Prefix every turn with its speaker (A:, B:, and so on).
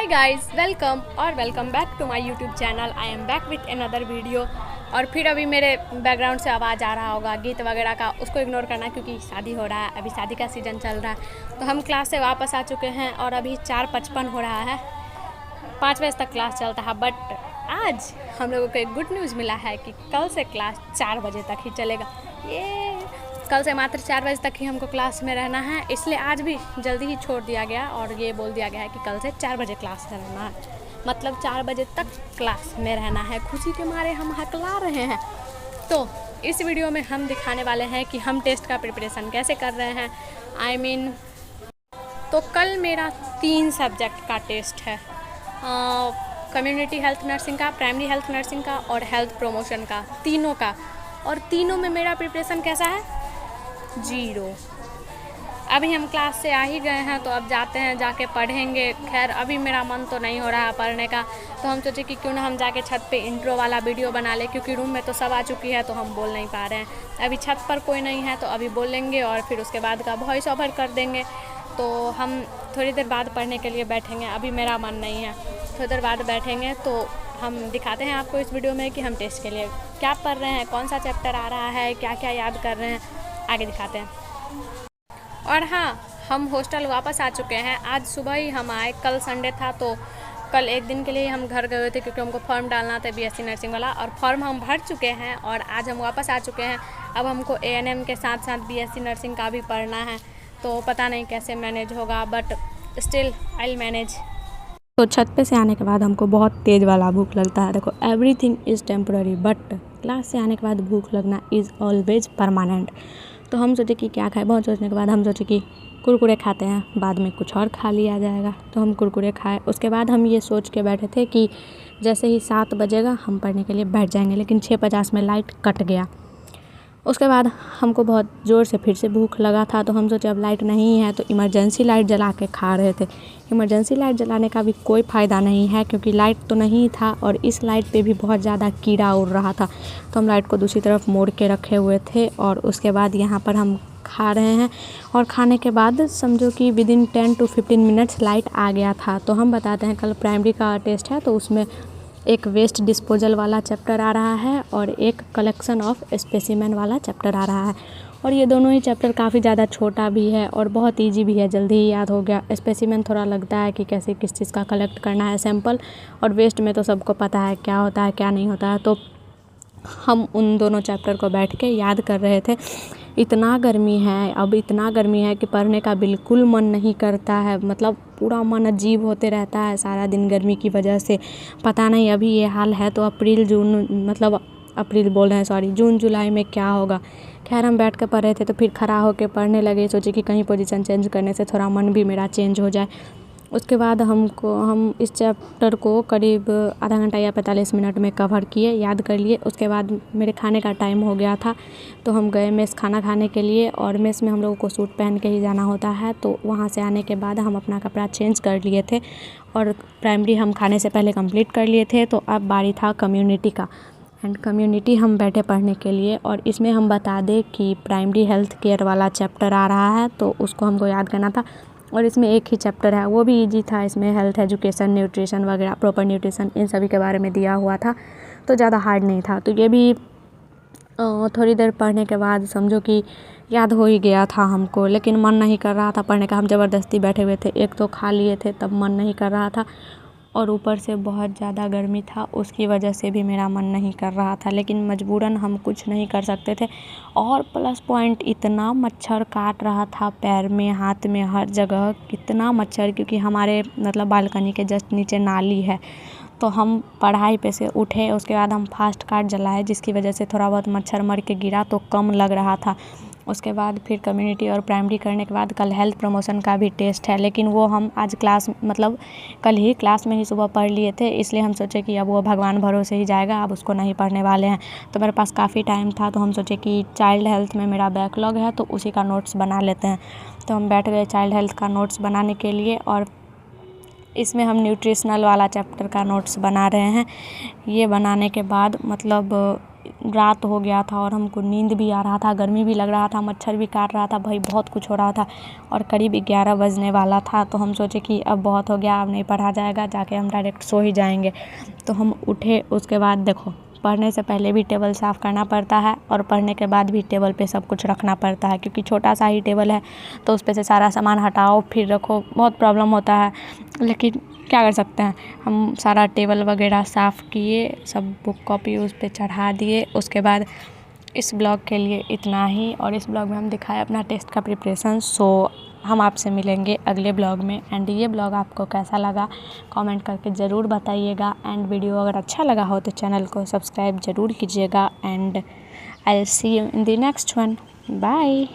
A: Hi guys, welcome back to my YouTube channel. I am back with another video. और फिर अभी मेरे background से आवाज़ आ रहा होगा गीत वगैरह का, उसको इग्नोर करना क्योंकि शादी हो रहा है, अभी शादी का सीज़न चल रहा है। तो हम क्लास से वापस आ चुके हैं और अभी 4:55 हो रहा है। 5 बजे तक क्लास चलता है, बट आज हम लोगों को एक गुड न्यूज़ मिला है कि कल से क्लास 4 बजे तक ही चलेगा। ये कल से मात्र 4 बजे तक ही हमको क्लास में रहना है, इसलिए आज भी जल्दी ही छोड़ दिया गया और ये बोल दिया गया है कि कल से 4 बजे क्लास में रहना है, मतलब 4 बजे तक क्लास में रहना है। खुशी के मारे हम हकला रहे हैं। तो इस वीडियो में हम दिखाने वाले हैं कि हम टेस्ट का प्रिपरेशन कैसे कर रहे हैं। तो कल मेरा 3 सब्जेक्ट का टेस्ट है, कम्युनिटी हेल्थ नर्सिंग का, प्राइमरी हेल्थ नर्सिंग का और हेल्थ प्रमोशन का, तीनों का। और तीनों में मेरा प्रिपरेशन कैसा है? 0। अभी हम क्लास से आ ही गए हैं तो अब जाते हैं, जाके पढ़ेंगे। खैर अभी मेरा मन तो नहीं हो रहा है पढ़ने का, तो हम सोचे कि क्यों ना हम जाके छत पे इंट्रो वाला वीडियो बना ले, क्योंकि रूम में तो सब आ चुकी है तो हम बोल नहीं पा रहे हैं। अभी छत पर कोई नहीं है तो अभी बोलेंगे और फिर उसके बाद का वॉइस ओवर कर देंगे। तो हम थोड़ी देर बाद पढ़ने के लिए बैठेंगे। अभी मेरा मन नहीं है, थोड़ी देर बाद बैठेंगे तो हम दिखाते हैं आपको इस वीडियो में कि हम टेस्ट के लिए क्या पढ़ रहे हैं, कौन सा चैप्टर आ रहा है, क्या क्या याद कर रहे हैं, आगे दिखाते हैं। और हाँ, हम हॉस्टल वापस आ चुके हैं। आज सुबह ही हम आए, कल संडे था तो कल एक दिन के लिए हम घर गए थे क्योंकि हमको फॉर्म डालना था बीएससी नर्सिंग वाला, और फॉर्म हम भर चुके हैं और आज हम वापस आ चुके हैं। अब हमको एएनएम के साथ साथ बीएससी नर्सिंग का भी पढ़ना है, तो पता नहीं कैसे मैनेज होगा, but still I will manage. तो छत पे से आने के बाद हमको बहुत तेज़ वाला भूख लगता है। देखो, everything is temporary, but class से आने के बाद भूख लगना इज़ ऑलवेज परमानेंट। तो हम सोचे कि क्या खाएं। बहुत सोचने के बाद हम सोचे कि कुरकुरे खाते हैं, बाद में कुछ और खा लिया जाएगा। तो हम कुरकुरे खाए। उसके बाद हम ये सोच के बैठे थे कि जैसे ही 7 बजेगा हम पढ़ने के लिए बैठ जाएंगे, लेकिन 6:50 में लाइट कट गया। उसके बाद हमको बहुत ज़ोर से फिर से भूख लगा था, तो हम सोचे अब लाइट नहीं है तो इमरजेंसी लाइट जला के खा रहे थे। इमरजेंसी लाइट जलाने का भी कोई फ़ायदा नहीं है क्योंकि लाइट तो नहीं था और इस लाइट पे भी बहुत ज़्यादा कीड़ा उड़ रहा था। तो हम लाइट को दूसरी तरफ मोड़ के रखे हुए थे और उसके बाद यहाँ पर हम खा रहे हैं। और खाने के बाद समझो कि विदिन 10 to 15 मिनट्स लाइट आ गया था। तो हम बताते हैं, कल प्राइमरी का टेस्ट है तो उसमें एक वेस्ट डिस्पोजल वाला चैप्टर आ रहा है और एक कलेक्शन ऑफ स्पेसिमेन वाला चैप्टर आ रहा है। और ये दोनों ही चैप्टर काफ़ी ज़्यादा छोटा भी है और बहुत इजी भी है, जल्दी ही याद हो गया। स्पेसिमेन थोड़ा लगता है कि कैसे किस चीज़ का कलेक्ट करना है सैंपल, और वेस्ट में तो सबको पता है क्या होता है क्या नहीं होता है। तो हम उन दोनों चैप्टर को बैठ के याद कर रहे थे। इतना गर्मी है, अब इतना गर्मी है कि पढ़ने का बिल्कुल मन नहीं करता है, मतलब पूरा मन अजीब होते रहता है सारा दिन गर्मी की वजह से। पता नहीं अभी ये हाल है तो जून जुलाई में क्या होगा। खैर हम बैठ के पढ़ रहे थे तो फिर खड़ा होकर पढ़ने लगे, सोचे कि कहीं पोजीशन चेंज करने से थोड़ा मन भी मेरा चेंज हो जाए। उसके बाद हम इस चैप्टर को करीब आधा घंटा या 45 मिनट में कवर किए, याद कर लिए। उसके बाद मेरे खाने का टाइम हो गया था तो हम गए मेस खाना खाने के लिए, और मेस में हम लोगों को सूट पहन के ही जाना होता है। तो वहाँ से आने के बाद हम अपना कपड़ा चेंज कर लिए थे और प्राइमरी हम खाने से पहले कंप्लीट कर लिए थे। तो अब बारी था कम्युनिटी का, एंड कम्युनिटी हम बैठे पढ़ने के लिए। और इसमें हम बता दें कि प्राइमरी हेल्थ केयर वाला चैप्टर आ रहा है तो उसको हमको याद करना था, और इसमें एक ही चैप्टर है, वो भी इजी था। इसमें हेल्थ एजुकेशन, न्यूट्रिशन वगैरह, प्रॉपर न्यूट्रिशन, इन सभी के बारे में दिया हुआ था, तो ज़्यादा हार्ड नहीं था। तो ये भी थोड़ी देर पढ़ने के बाद समझो कि याद हो ही गया था हमको, लेकिन मन नहीं कर रहा था पढ़ने का। हम ज़बरदस्ती बैठे हुए थे, एक तो खा लिए थे तब मन नहीं कर रहा था, और ऊपर से बहुत ज़्यादा गर्मी था, उसकी वजह से भी मेरा मन नहीं कर रहा था, लेकिन मजबूरन हम कुछ नहीं कर सकते थे। और प्लस पॉइंट, इतना मच्छर काट रहा था पैर में, हाथ में, हर जगह कितना मच्छर, क्योंकि हमारे मतलब बालकनी के जस्ट नीचे नाली है। तो हम पढ़ाई पे से उठे, उसके बाद हम फास्ट कार्ड जलाए, जिसकी वजह से थोड़ा बहुत मच्छर मर के गिरा तो कम लग रहा था। उसके बाद फिर कम्युनिटी और प्राइमरी करने के बाद कल हेल्थ प्रमोशन का भी टेस्ट है, लेकिन वो हम आज कल ही क्लास में ही सुबह पढ़ लिए थे, इसलिए हम सोचे कि अब वो भगवान भरोसे ही जाएगा, अब उसको नहीं पढ़ने वाले हैं। तो मेरे पास काफ़ी टाइम था तो हम सोचे कि चाइल्ड हेल्थ में मेरा बैकलॉग है तो उसी का नोट्स बना लेते हैं। तो हम बैठ गए चाइल्ड हेल्थ का नोट्स बनाने के लिए, और इसमें हम न्यूट्रिशनल वाला चैप्टर का नोट्स बना रहे हैं। ये बनाने के बाद रात हो गया था और हमको नींद भी आ रहा था, गर्मी भी लग रहा था, मच्छर भी काट रहा था, भाई बहुत कुछ हो रहा था और करीब 11 बजने वाला था। तो हम सोचे कि अब बहुत हो गया, अब नहीं पढ़ा जाएगा, जाके हम डायरेक्ट सो ही जाएंगे। तो हम उठे, उसके बाद देखो पढ़ने से पहले भी टेबल साफ़ करना पड़ता है और पढ़ने के बाद भी टेबल पे सब कुछ रखना पड़ता है, क्योंकि छोटा सा ही टेबल है तो उस पे से सारा सामान हटाओ फिर रखो, बहुत प्रॉब्लम होता है। लेकिन क्या कर सकते हैं, हम सारा टेबल वगैरह साफ़ किए, सब बुक कॉपी उस पे चढ़ा दिए। उसके बाद इस ब्लॉग के लिए इतना ही, और इस ब्लॉग में हम दिखाए अपना टेस्ट का प्रिपरेशन। सो हम आपसे मिलेंगे अगले ब्लॉग में। एंड ये ब्लॉग आपको कैसा लगा कमेंट करके ज़रूर बताइएगा। एंड वीडियो अगर अच्छा लगा हो तो चैनल को सब्सक्राइब ज़रूर कीजिएगा। And I will see you in the next one. Bye.